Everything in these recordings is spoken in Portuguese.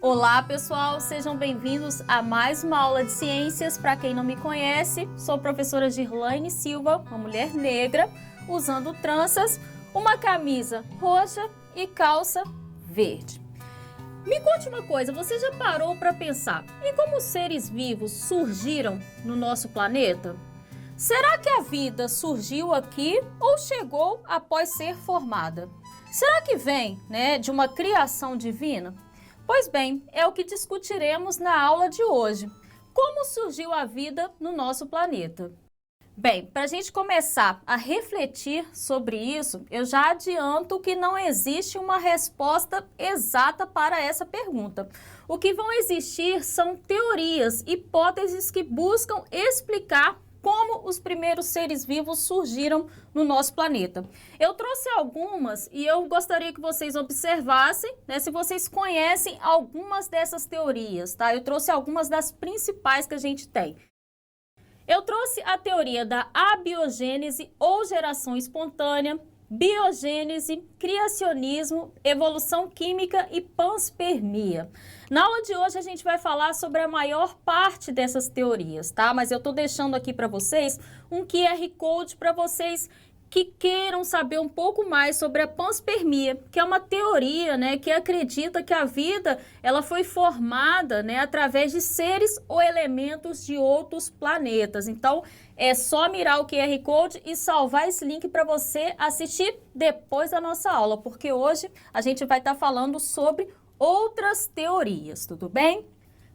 Olá, pessoal, sejam bem-vindos a mais uma aula de ciências. Para quem não me conhece, sou a professora Girlaine Silva, uma mulher negra, usando tranças, uma camisa roxa e calça verde. Me conte uma coisa, você já parou para pensar em como os seres vivos surgiram no nosso planeta? Será que a vida surgiu aqui ou chegou após ser formada? Será que vem, de uma criação divina? Pois bem, é o que discutiremos na aula de hoje. Como surgiu a vida no nosso planeta? Bem, para a gente começar a refletir sobre isso, eu já adianto que não existe uma resposta exata para essa pergunta. O que vão existir são teorias, hipóteses que buscam explicar como os primeiros seres vivos surgiram no nosso planeta. Eu trouxe algumas e eu gostaria que vocês observassem, se vocês conhecem algumas dessas teorias, tá? Eu trouxe algumas das principais que a gente tem. Eu trouxe a teoria da abiogênese ou geração espontânea, biogênese, criacionismo, evolução química e panspermia. Na aula de hoje a gente vai falar sobre a maior parte dessas teorias, tá? Mas eu tô deixando aqui para vocês um QR Code para vocês que queiram saber um pouco mais sobre a panspermia, que é uma teoria, que acredita que a vida ela foi formada, através de seres ou elementos de outros planetas. Então, é só mirar o QR Code e salvar esse link para você assistir depois da nossa aula, porque hoje a gente vai estar falando sobre outras teorias, tudo bem?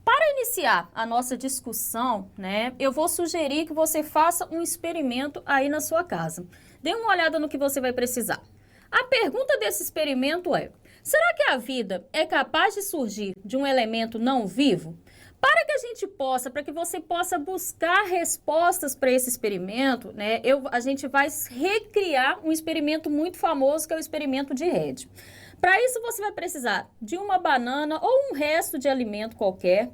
Para iniciar a nossa discussão, eu vou sugerir que você faça um experimento aí na sua casa. Dê uma olhada no que você vai precisar. A pergunta desse experimento é: será que a vida é capaz de surgir de um elemento não vivo? Para que você possa buscar respostas para esse experimento, a gente vai recriar um experimento muito famoso, que é o experimento de Red. Para isso, você vai precisar de uma banana ou um resto de alimento qualquer,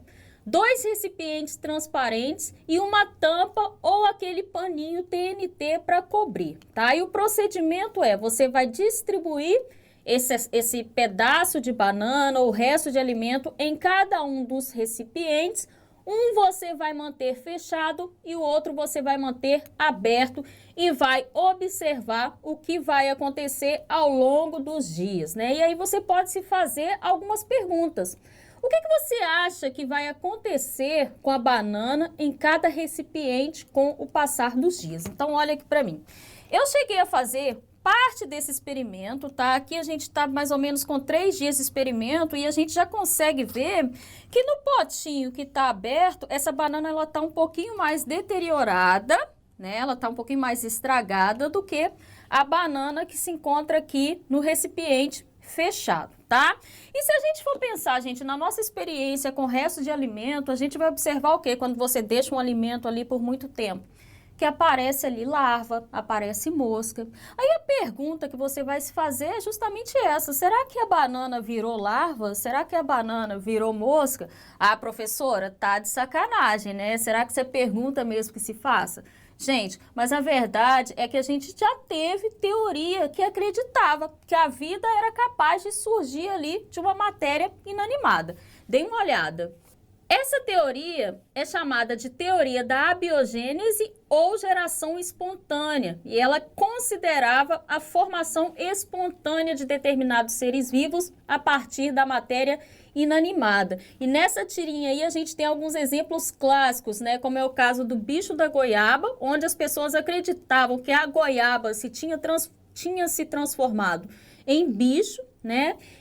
2 recipientes transparentes e uma tampa ou aquele paninho TNT para cobrir, tá? E o procedimento é: você vai distribuir esse pedaço de banana ou resto de alimento em cada um dos recipientes. Um você vai manter fechado e o outro você vai manter aberto e vai observar o que vai acontecer ao longo dos dias, E aí você pode se fazer algumas perguntas. O que você acha que vai acontecer com a banana em cada recipiente com o passar dos dias? Então, olha aqui para mim. Eu cheguei a fazer parte desse experimento, tá? Aqui a gente está mais ou menos com 3 dias de experimento e a gente já consegue ver que no potinho que está aberto, essa banana ela está um pouquinho mais deteriorada, Ela está um pouquinho mais estragada do que a banana que se encontra aqui no recipiente fechado, tá? E se a gente for pensar, gente, na nossa experiência com o resto de alimento, a gente vai observar o quê? Quando você deixa um alimento ali por muito tempo, que aparece ali larva, aparece mosca. Aí a pergunta que você vai se fazer é justamente essa: será que a banana virou larva? Será que a banana virou mosca? Ah, professora, tá de sacanagem, Será que você pergunta mesmo que se faça? Gente, mas a verdade é que a gente já teve teoria que acreditava que a vida era capaz de surgir ali de uma matéria inanimada. Dê uma olhada. Essa teoria é chamada de teoria da abiogênese ou geração espontânea, e ela considerava a formação espontânea de determinados seres vivos a partir da matéria inanimada. E nessa tirinha aí a gente tem alguns exemplos clássicos, como é o caso do bicho da goiaba, onde as pessoas acreditavam que a goiaba tinha se transformado em bicho,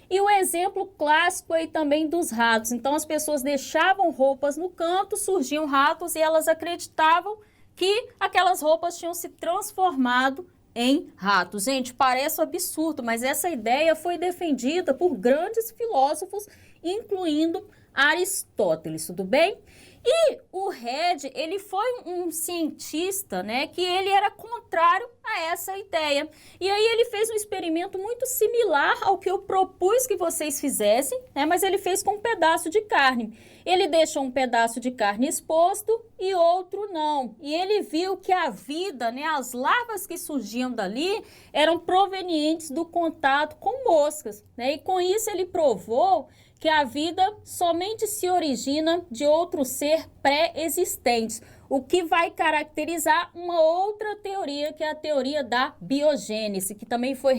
E o exemplo clássico aí também dos ratos. Então, as pessoas deixavam roupas no canto, surgiam ratos e elas acreditavam que aquelas roupas tinham se transformado em ratos. Gente, parece um absurdo, mas essa ideia foi defendida por grandes filósofos, incluindo Aristóteles, tudo bem? E o Red, ele foi um cientista, que ele era contrário a essa ideia. E aí ele fez um experimento muito similar ao que eu propus que vocês fizessem, mas ele fez com um pedaço de carne. Ele deixou um pedaço de carne exposto e outro não. E ele viu que a vida, as larvas que surgiam dali, eram provenientes do contato com moscas, E com isso ele provou que a vida somente se origina de outro ser pré-existente, o que vai caracterizar uma outra teoria, que é a teoria da biogênese, que também foi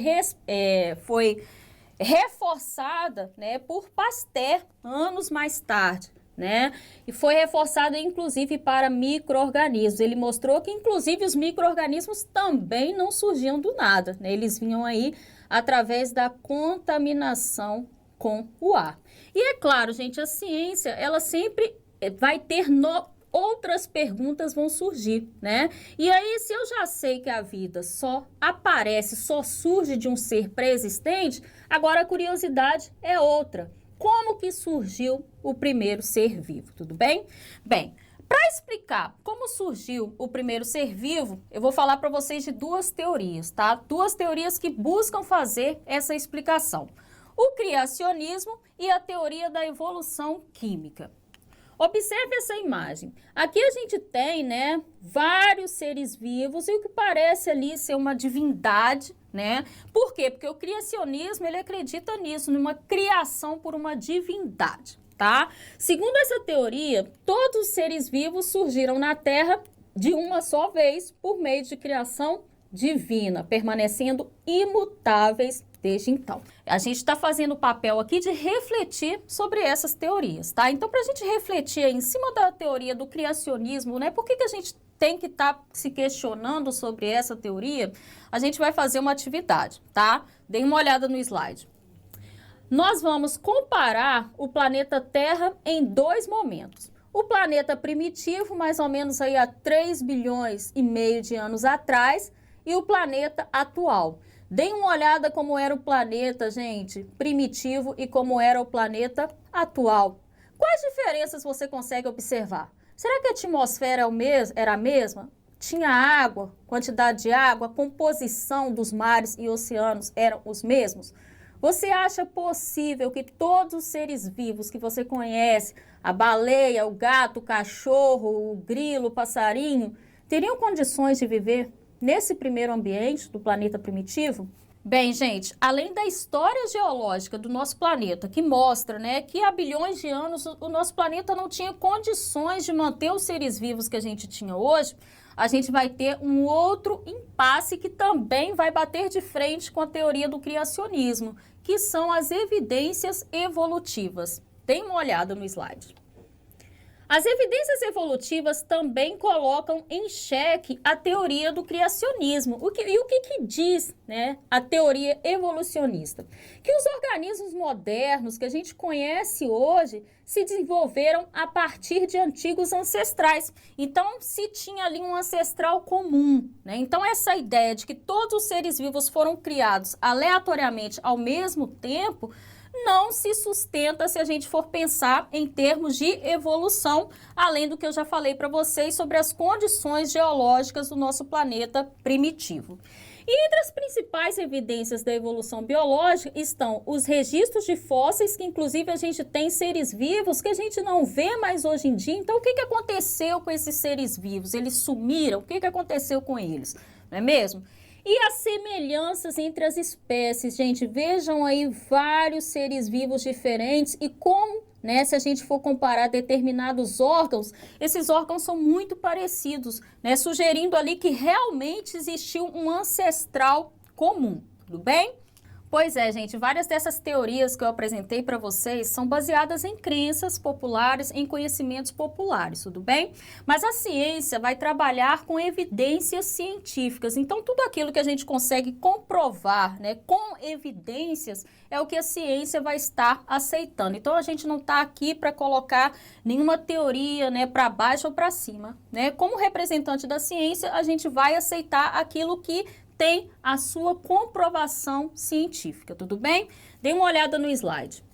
reforçada, né, por Pasteur anos mais tarde, né? E foi reforçada inclusive para micro-organismos. Ele mostrou que inclusive os micro-organismos também não surgiam do nada, né? Eles vinham aí através da contaminação com o ar. E é claro, gente, a ciência, ela sempre vai ter outras perguntas vão surgir, né? E aí, se eu já sei que a vida só aparece, só surge de um ser pré-existente, agora a curiosidade é outra. Como que surgiu o primeiro ser vivo, tudo bem? Bem, para explicar como surgiu o primeiro ser vivo, eu vou falar para vocês de duas teorias, tá? Duas teorias que buscam fazer essa explicação. O criacionismo e a teoria da evolução química. Observe essa imagem. Aqui a gente tem, né, vários seres vivos e o que parece ali ser uma divindade, né? Por quê? Porque o criacionismo, ele acredita nisso, numa criação por uma divindade, tá? Segundo essa teoria, todos os seres vivos surgiram na Terra de uma só vez por meio de criação divina, permanecendo imutáveis desde então. A gente está fazendo o papel aqui de refletir sobre essas teorias, tá? Então, para a gente refletir em cima da teoria do criacionismo, né? Por que a gente tem que estar se questionando sobre essa teoria? A gente vai fazer uma atividade, tá? Dê uma olhada no slide. Nós vamos comparar o planeta Terra em dois momentos. O planeta primitivo, mais ou menos aí há 3 bilhões e meio de anos atrás, e o planeta atual. Deem uma olhada como era o planeta, gente, primitivo e como era o planeta atual. Quais diferenças você consegue observar? Será que a atmosfera era a mesma? Tinha água, quantidade de água, a composição dos mares e oceanos eram os mesmos? Você acha possível que todos os seres vivos que você conhece, a baleia, o gato, o cachorro, o grilo, o passarinho, teriam condições de viver nesse primeiro ambiente do planeta primitivo? Bem, gente, além da história geológica do nosso planeta, que mostra, né, que há bilhões de anos o nosso planeta não tinha condições de manter os seres vivos que a gente tinha hoje, a gente vai ter um outro impasse que também vai bater de frente com a teoria do criacionismo, que são as evidências evolutivas. Dê uma olhada no slide. As evidências evolutivas também colocam em xeque a teoria do criacionismo. O que diz, né, a teoria evolucionista? Que os organismos modernos que a gente conhece hoje se desenvolveram a partir de antigos ancestrais. Então, se tinha ali um ancestral comum, né? Então, essa ideia de que todos os seres vivos foram criados aleatoriamente ao mesmo tempo não se sustenta se a gente for pensar em termos de evolução, além do que eu já falei para vocês sobre as condições geológicas do nosso planeta primitivo. E entre as principais evidências da evolução biológica estão os registros de fósseis, que inclusive a gente tem seres vivos que a gente não vê mais hoje em dia. Então, o que aconteceu com esses seres vivos? Eles sumiram? O que aconteceu com eles? Não é mesmo? E as semelhanças entre as espécies, gente, vejam aí vários seres vivos diferentes e como, né, se a gente for comparar determinados órgãos, esses órgãos são muito parecidos, né, sugerindo ali que realmente existiu um ancestral comum, tudo bem? Pois é, gente, várias dessas teorias que eu apresentei para vocês são baseadas em crenças populares, em conhecimentos populares, tudo bem? Mas a ciência vai trabalhar com evidências científicas. Então, tudo aquilo que a gente consegue comprovar, né, com evidências, é o que a ciência vai estar aceitando. Então, a gente não está aqui para colocar nenhuma teoria, né, para baixo ou para cima, né? Como representante da ciência, a gente vai aceitar aquilo que tem a sua comprovação científica, tudo bem? Dê uma olhada no slide.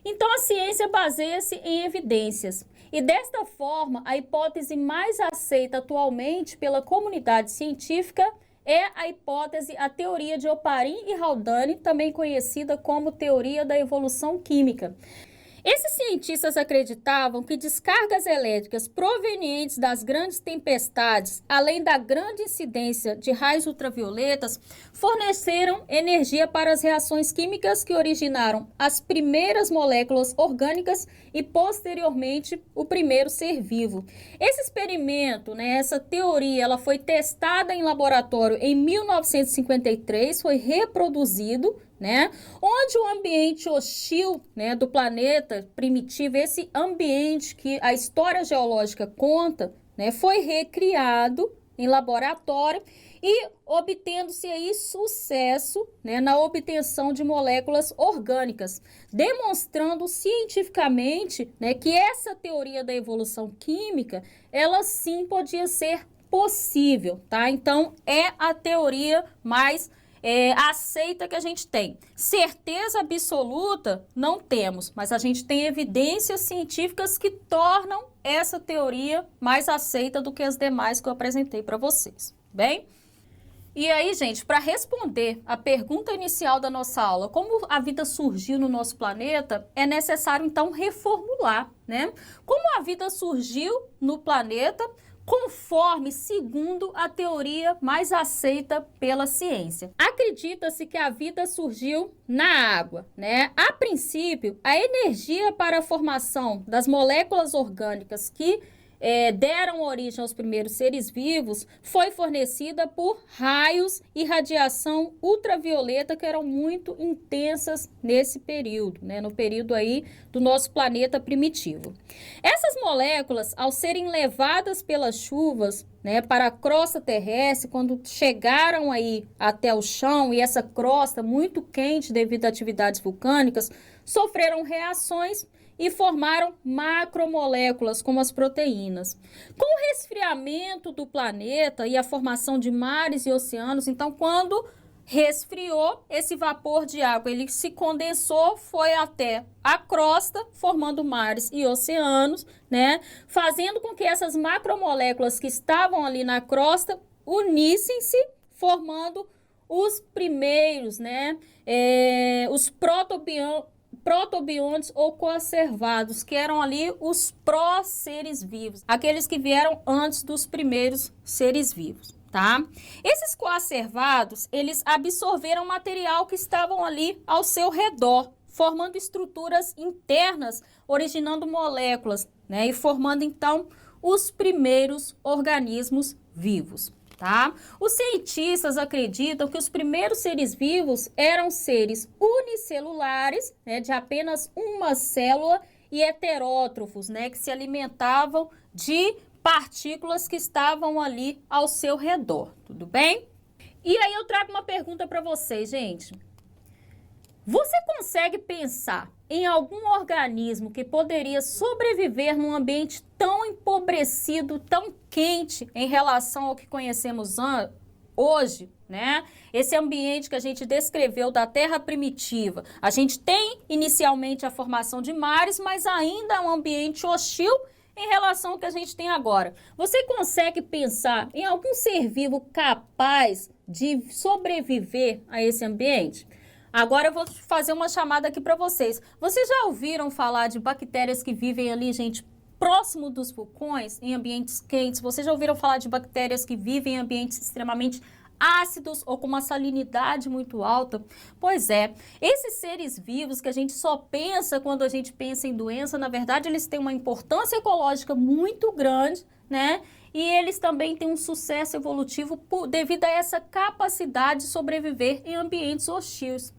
Então, a ciência baseia-se em evidências. E desta forma, a hipótese mais aceita atualmente pela comunidade científica é a teoria de Oparin e Haldane, também conhecida como teoria da evolução química. Esses cientistas acreditavam que descargas elétricas provenientes das grandes tempestades, além da grande incidência de raios ultravioletas, forneceram energia para as reações químicas que originaram as primeiras moléculas orgânicas e, posteriormente, o primeiro ser vivo. Esse experimento, essa teoria, ela foi testada em laboratório em 1953, foi reproduzido, onde o ambiente hostil, do planeta primitivo, esse ambiente que a história geológica conta, foi recriado em laboratório e obtendo-se aí sucesso, na obtenção de moléculas orgânicas, demonstrando cientificamente, que essa teoria da evolução química, ela sim podia ser possível, tá? Então, é a teoria mais aceita que a gente tem. Certeza absoluta não temos, mas a gente tem evidências científicas que tornam essa teoria mais aceita do que as demais que eu apresentei para vocês, bem? E aí, gente, para responder a pergunta inicial da nossa aula, como a vida surgiu no nosso planeta, é necessário então reformular, Como a vida surgiu no planeta, segundo a teoria mais aceita pela ciência. Acredita-se que a vida surgiu na água, A princípio, a energia para a formação das moléculas orgânicas que deram origem aos primeiros seres vivos foi fornecida por raios e radiação ultravioleta que eram muito intensas nesse período, no período aí do nosso planeta primitivo. Essas moléculas, ao serem levadas pelas chuvas, para a crosta terrestre, quando chegaram aí até o chão e essa crosta muito quente devido a atividades vulcânicas, sofreram reações e formaram macromoléculas como as proteínas. Com o resfriamento do planeta e a formação de mares e oceanos, então quando resfriou, esse vapor de água, ele se condensou, foi até a crosta, formando mares e oceanos, fazendo com que essas macromoléculas que estavam ali na crosta unissem-se, formando os primeiros, os protobiontes ou coacervados, que eram ali os pró-seres vivos, aqueles que vieram antes dos primeiros seres vivos, tá? Esses coacervados, eles absorveram material que estavam ali ao seu redor, formando estruturas internas, originando moléculas, e formando então os primeiros organismos vivos. Tá? Os cientistas acreditam que os primeiros seres vivos eram seres unicelulares, de apenas uma célula, e heterótrofos, que se alimentavam de partículas que estavam ali ao seu redor, tudo bem? E aí eu trago uma pergunta para vocês, gente. Você consegue pensar em algum organismo que poderia sobreviver num ambiente tão empobrecido, tão quente em relação ao que conhecemos hoje, Esse ambiente que a gente descreveu da Terra primitiva. A gente tem inicialmente a formação de mares, mas ainda é um ambiente hostil em relação ao que a gente tem agora. Você consegue pensar em algum ser vivo capaz de sobreviver a esse ambiente? Agora eu vou fazer uma chamada aqui para vocês. Vocês já ouviram falar de bactérias que vivem ali, gente, próximo dos vulcões, em ambientes quentes? Vocês já ouviram falar de bactérias que vivem em ambientes extremamente ácidos ou com uma salinidade muito alta? Pois é, esses seres vivos que a gente só pensa quando a gente pensa em doença, na verdade eles têm uma importância ecológica muito grande, E eles também têm um sucesso evolutivo devido a essa capacidade de sobreviver em ambientes hostis,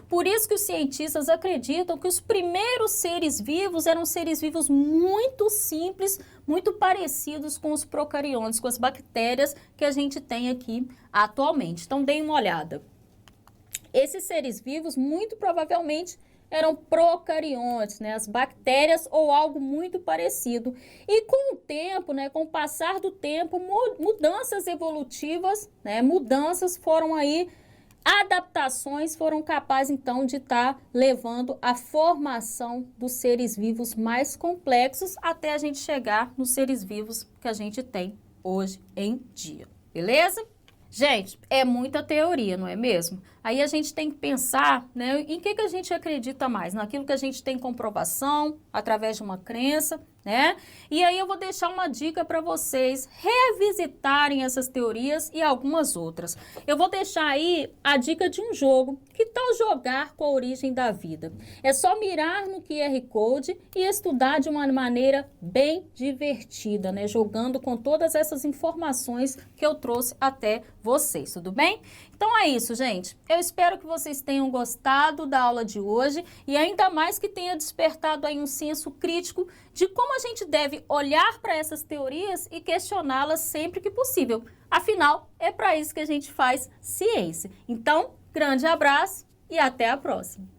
Por isso que os cientistas acreditam que os primeiros seres vivos eram seres vivos muito simples, muito parecidos com os procariontes, com as bactérias que a gente tem aqui atualmente. Então, deem uma olhada. Esses seres vivos, muito provavelmente, eram procariontes, as bactérias ou algo muito parecido. E com o tempo, com o passar do tempo, mudanças evolutivas, mudanças foram aí, adaptações foram capazes, então, de estar levando à formação dos seres vivos mais complexos até a gente chegar nos seres vivos que a gente tem hoje em dia, beleza? Gente, é muita teoria, não é mesmo? Aí a gente tem que pensar, né, em que a gente acredita mais, naquilo que a gente tem comprovação, através de uma crença, né? E aí eu vou deixar uma dica para vocês revisitarem essas teorias e algumas outras. Eu vou deixar aí a dica de um jogo. Que tal jogar com a origem da vida? É só mirar no QR Code e estudar de uma maneira bem divertida, né? Jogando com todas essas informações que eu trouxe até vocês, tudo bem? Então é isso, gente. Eu espero que vocês tenham gostado da aula de hoje e ainda mais que tenha despertado aí um senso crítico de como a gente deve olhar para essas teorias e questioná-las sempre que possível. Afinal, é para isso que a gente faz ciência. Então, grande abraço e até a próxima!